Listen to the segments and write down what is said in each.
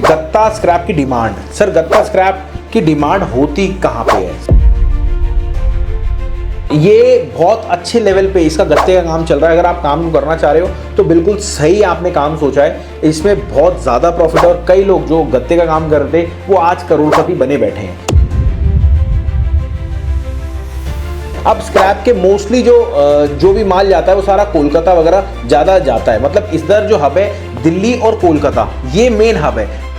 गत्ता स्क्रैप की demand. Sir गत्ता स्क्रैप की डिमांड होती कहाँ पे है? ये बहुत अच्छे लेवल पे इसका गत्ते का काम चल रहा है। अगर आप काम करना चाह रहे हो तो बिल्कुल सही आपने काम सोचा है। इसमें बहुत ज़्यादा प्रॉफिट है और कई लोग जो गत्ते का काम करते वो आज करोड़पति बने बैठे हैं। अब स्क्रैप के मोस्टली जो भी माल जाता है वो सारा कोलकाता वगैरह ज़्यादा जाता है। मतलब इधर जो हब है दिल्ली और कोलकाता, ये मेन हब है।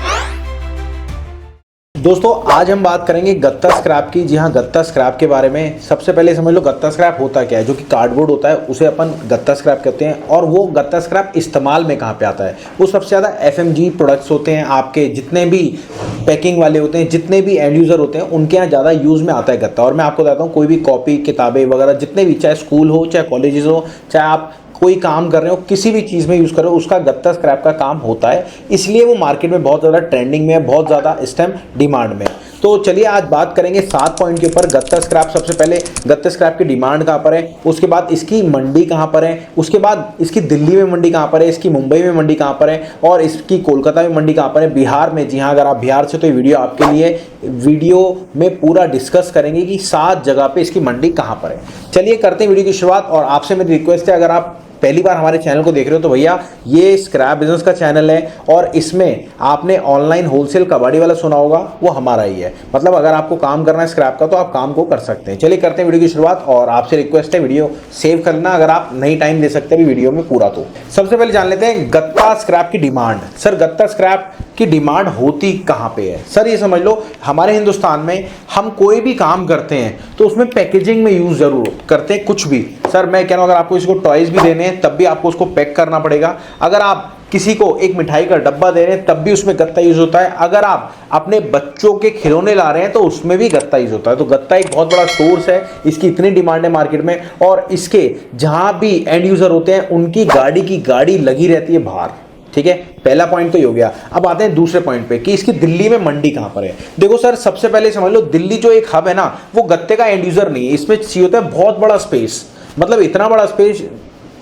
दोस्तों आज हम बात करेंगे गत्ता स्क्रैप की। जी हाँ, गत्ता स्क्रैप के बारे में सबसे पहले समझ लो गत्ता स्क्रैप होता क्या है। जो कि कार्डबोर्ड होता है उसे अपन गत्ता स्क्रैप कहते हैं। और वो गत्ता स्क्रैप इस्तेमाल में कहाँ पे आता है? वो सबसे ज़्यादा एफएमजी प्रोडक्ट्स होते हैं, आपके जितने भी पैकिंग वाले होते हैं, जितने भी एंड यूज़र होते हैं, उनके यहाँ ज़्यादा यूज़ में आता है गत्ता। और मैं आपको बताता हूँ कोई भी कॉपी किताबें वगैरह जितने भी, चाहे स्कूल हो चाहे कॉलेजेस हो, चाहे आप कोई काम कर रहे हो, किसी भी चीज़ में यूज़ करो, उसका गत्ता स्क्रैप का काम होता है। इसलिए वो मार्केट में बहुत ज़्यादा ट्रेंडिंग में है, बहुत ज़्यादा इस टाइम डिमांड में। तो चलिए आज बात करेंगे 7 पॉइंट के ऊपर। गत्ता स्क्रैप, सबसे पहले गत्ता स्क्रैप की डिमांड कहाँ पर है, उसके बाद इसकी मंडी कहाँ पर है, उसके बाद इसकी दिल्ली में मंडी कहाँ पर है, इसकी मुंबई में मंडी कहाँ पर है, और इसकी कोलकाता में मंडी कहाँ पर है, बिहार में। जी हाँ, अगर आप बिहार से तो ये वीडियो आपके लिए। वीडियो में पूरा डिस्कस करेंगे कि 7 जगह पे इसकी मंडी कहाँ पर है। चलिए करते हैं वीडियो की शुरुआत। और आपसे मेरी रिक्वेस्ट है, अगर आप पहली बार हमारे चैनल को देख रहे हो तो भैया ये स्क्रैप बिजनेस का चैनल है और इसमें आपने ऑनलाइन होलसेल कबाड़ी वाला सुना होगा, वो हमारा ही है। मतलब अगर आपको काम करना है स्क्रैप का तो आप काम को कर सकते हैं। चलिए करते हैं वीडियो की शुरुआत। और आपसे रिक्वेस्ट है वीडियो सेव करना, अगर आप नहीं टाइम दे सकते भी वीडियो में पूरा। तो सबसे पहले जान लेते हैं गत्ता स्क्रैप की डिमांड। सर गत्ता स्क्रैप की डिमांड होती कहाँ पे है? सर ये समझ लो हमारे हिंदुस्तान में हम कोई भी काम करते हैं तो उसमें पैकेजिंग में यूज जरूर करते हैं कुछ भी। सर मैं कह रहा हूँ अगर आपको इसको टॉयज भी देने हैं तब भी आपको उसको पैक करना पड़ेगा। अगर आप किसी को एक मिठाई का डब्बा दे रहे हैं तब भी उसमें गत्ता यूज होता है। अगर आप अपने बच्चों के खिलौने ला रहे हैं तो उसमें भी गत्ता यूज होता है। तो गत्ता एक बहुत बड़ा सोर्स है, इसकी इतनी डिमांड है मार्केट में। और इसके जहां भी एंड यूजर होते हैं उनकी गाड़ी की गाड़ी लगी रहती है बाहर। ठीक है, पहला पॉइंट तो ये हो गया। अब आते हैं दूसरे पॉइंट पे कि इसकी दिल्ली में मंडी कहां पर है। देखो सर सबसे पहले समझ लो दिल्ली जो एक हब है ना, वो गत्ते का एंड यूजर नहीं है। इसमें चाहिए होता है बहुत बड़ा स्पेस, मतलब इतना बड़ा स्पेस,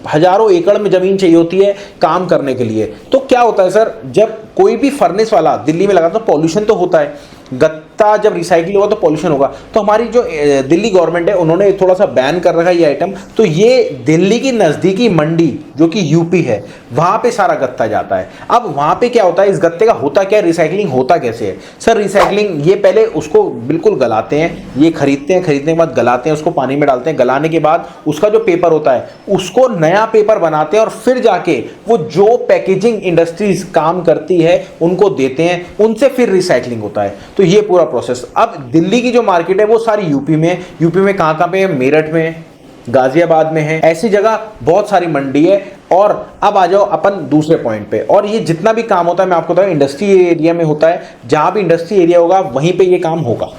हजारों एकड़ में जमीन चाहिए होती है काम करने के लिए। तो क्या होता है सर, जब कोई भी फर्नेस वाला दिल्ली में लगा तो पॉल्यूशन तो होता है। गत्ता जब रिसाइकिल होगा तो पॉल्यूशन होगा। तो हमारी जो दिल्ली गवर्नमेंट है उन्होंने थोड़ा सा बैन कर रखा है ये आइटम। तो ये दिल्ली की नज़दीकी मंडी जो कि यूपी है, वहाँ पे सारा गत्ता जाता है। अब वहाँ पे क्या होता है, इस गत्ते का होता क्या है, रिसाइकलिंग होता कैसे है? सर रिसाइकलिंग, ये पहले उसको बिल्कुल गलाते हैं, ये खरीदते हैं, खरीदने के बाद गलाते हैं, उसको पानी में डालते हैं। गलाने के बाद उसका जो पेपर होता है उसको नया पेपर बनाते हैं और फिर जाके वो जो पैकेजिंग इंडस्ट्रीज काम करती है उनको देते हैं, उनसे फिर रिसाइकलिंग होता है। तो ये पूरा प्रोसेस। अब दिल्ली की जो मार्केट है वो सारी यूपी में। यूपी में कहाँ पे है? मेरठ में, गाजियाबाद में है, ऐसी जगह बहुत सारी मंडी है। और अब आ जाओ अपन दूसरे पॉइंट पे। और ये जितना भी काम होता है मैं आपको बताऊं इंडस्ट्री एरिया में होता है। जहां भी इंडस्ट्री एरिया होगा वहीं पे ये काम होगा।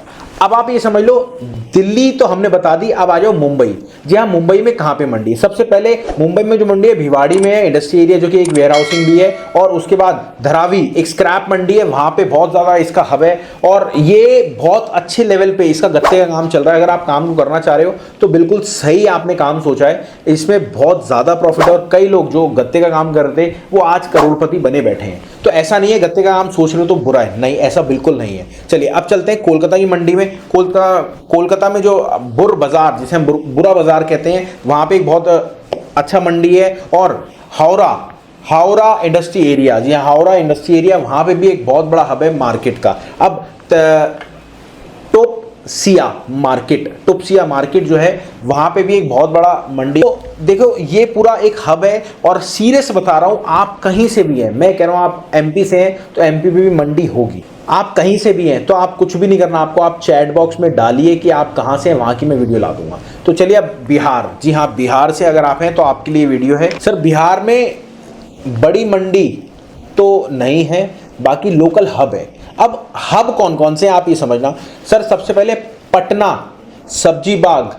अब आप ये समझ लो दिल्ली तो हमने बता दी। अब आ जाओ मुंबई। जी हाँ, मुंबई में कहाँ पे मंडी है? सबसे पहले मुंबई में जो मंडी है भिवाड़ी में है, इंडस्ट्री एरिया जो कि एक वेयर हाउसिंग भी है। और उसके बाद धरावी एक स्क्रैप मंडी है, वहाँ पे बहुत ज़्यादा इसका हब है। और ये बहुत अच्छे लेवल पे इसका गत्ते का काम चल रहा है। अगर आप काम को करना चाह रहे हो तो बिल्कुल सही आपने काम सोचा है। इसमें बहुत ज़्यादा प्रॉफिट है और कई लोग जो गत्ते का काम करते हैं वो आज करोड़पति बने बैठे हैं। तो ऐसा नहीं है गत्ते का काम सोच रहे हो तो बुरा है, नहीं, ऐसा बिल्कुल नहीं है। चलिए अब चलते हैं कोलकाता की मंडी में। कोलकाता में जो बुर बाजार, जिसे हम बुरा बाजार कहते हैं, वहां पे एक बहुत अच्छा मंडी है। और हावड़ा इंडस्ट्री एरिया, जी हाँ हावड़ा इंडस्ट्री एरिया, वहां पे भी एक बहुत बड़ा हब है मार्केट का। अब टोपसिया मार्केट जो है वहां पे भी एक बहुत बड़ा मंडी। तो देखो ये पूरा एक हब है। और सीरियस बता रहा हूं, आप कहीं से भी हैं, मैं कह रहा हूं आप एमपी से हैं तो एमपी में भी मंडी होगी। आप कहीं से भी हैं तो आप कुछ भी नहीं करना, आपको आप चैट बॉक्स में डालिए कि आप कहां से हैं, वहां की मैं वीडियो ला दूंगा। तो चलिए अब बिहार। जी हाँ, बिहार से अगर आप हैं तो आपके लिए वीडियो है। सर बिहार में बड़ी मंडी तो नहीं है, बाकी लोकल हब है। अब हब कौन कौन से आप ये समझना। सर सबसे पहले पटना, सब्जी बाग,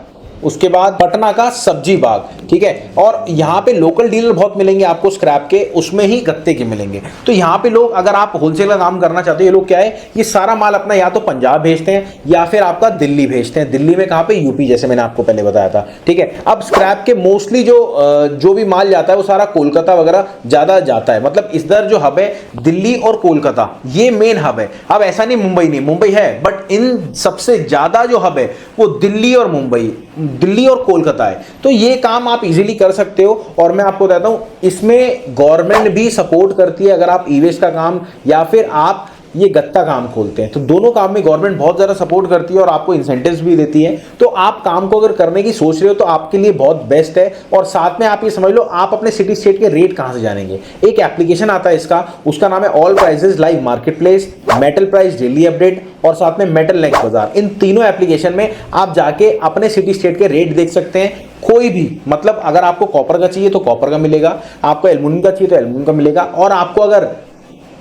उसके बाद पटना का सब्जी बाग, ठीक है। और यहाँ पे लोकल डीलर बहुत मिलेंगे आपको स्क्रैप के, उसमें ही गत्ते के मिलेंगे। तो यहाँ पे लोग, अगर आप होलसेल का काम करना चाहते हो, ये लोग क्या है, ये सारा माल अपना या तो पंजाब भेजते हैं या फिर आपका दिल्ली भेजते हैं। दिल्ली में कहाँ पे, यूपी, जैसे मैंने आपको पहले बताया था, ठीक है। अब स्क्रैप के मोस्टली जो भी माल जाता है वो सारा कोलकाता वगैरह ज्यादा जाता है, मतलब इधर जो हब है दिल्ली और कोलकाता, ये मेन हब है। अब ऐसा नहीं मुंबई नहीं, मुंबई है, बट इन सबसे ज्यादा जो हब है वो दिल्ली और मुंबई, दिल्ली और कोलकाता है। तो ये काम आप इजीली कर सकते हो। और मैं आपको बताता हूं, इसमें गवर्नमेंट भी सपोर्ट करती है। अगर आप ई वेस्ट का काम या फिर आप ये गत्ता काम खोलते हैं, तो दोनों काम में गवर्नमेंट बहुत ज़्यादा सपोर्ट करती है और आपको इंसेंटिव्स भी देती है। तो आप काम को अगर करने की सोच रहे हो तो आपके लिए बहुत बेस्ट है। और साथ में आप ये समझ लो, आप अपने सिटी स्टेट के रेट कहाँ से जानेंगे। एक एप्लीकेशन आता है इसका, उसका नाम है all prices live market place, metal price daily update और साथ में मेटल नेक्स्ट बाजार। इन तीनों एप्लीकेशन में आप जाके अपने सिटी स्टेट के रेट देख सकते हैं। कोई भी, मतलब अगर आपको कॉपर का चाहिए तो कॉपर का मिलेगा, आपको एल्युमिनियम का चाहिए तो एल्युमिनियम का मिलेगा, और आपको अगर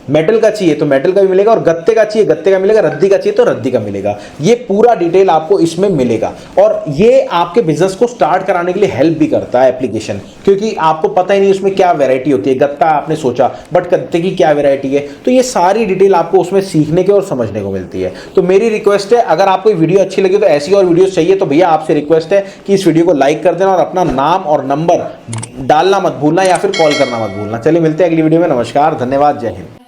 मेटल का चाहिए तो मेटल का भी मिलेगा, और गत्ते का चाहिए गत्ते का मिलेगा, रद्दी का चाहिए तो रद्दी का मिलेगा। ये पूरा डिटेल आपको इसमें मिलेगा। और ये आपके बिजनेस को स्टार्ट कराने के लिए हेल्प भी करता है एप्लीकेशन, क्योंकि आपको पता ही नहीं उसमें क्या वैरायटी होती है। गत्ता आपने सोचा, बट गत्ते की क्या वैरायटी है, तो ये सारी डिटेल आपको उसमें सीखने के और समझने को मिलती है। तो मेरी रिक्वेस्ट है, अगर आपको वीडियो अच्छी लगी तो ऐसी और वीडियो चाहिए तो भैया आपसे रिक्वेस्ट है कि इस वीडियो को लाइक कर देना और अपना नाम और नंबर डालना मत भूलना या फिर कॉल करना मत भूलना। चलिए मिलते हैं अगली वीडियो में। नमस्कार, धन्यवाद, जय हिंद।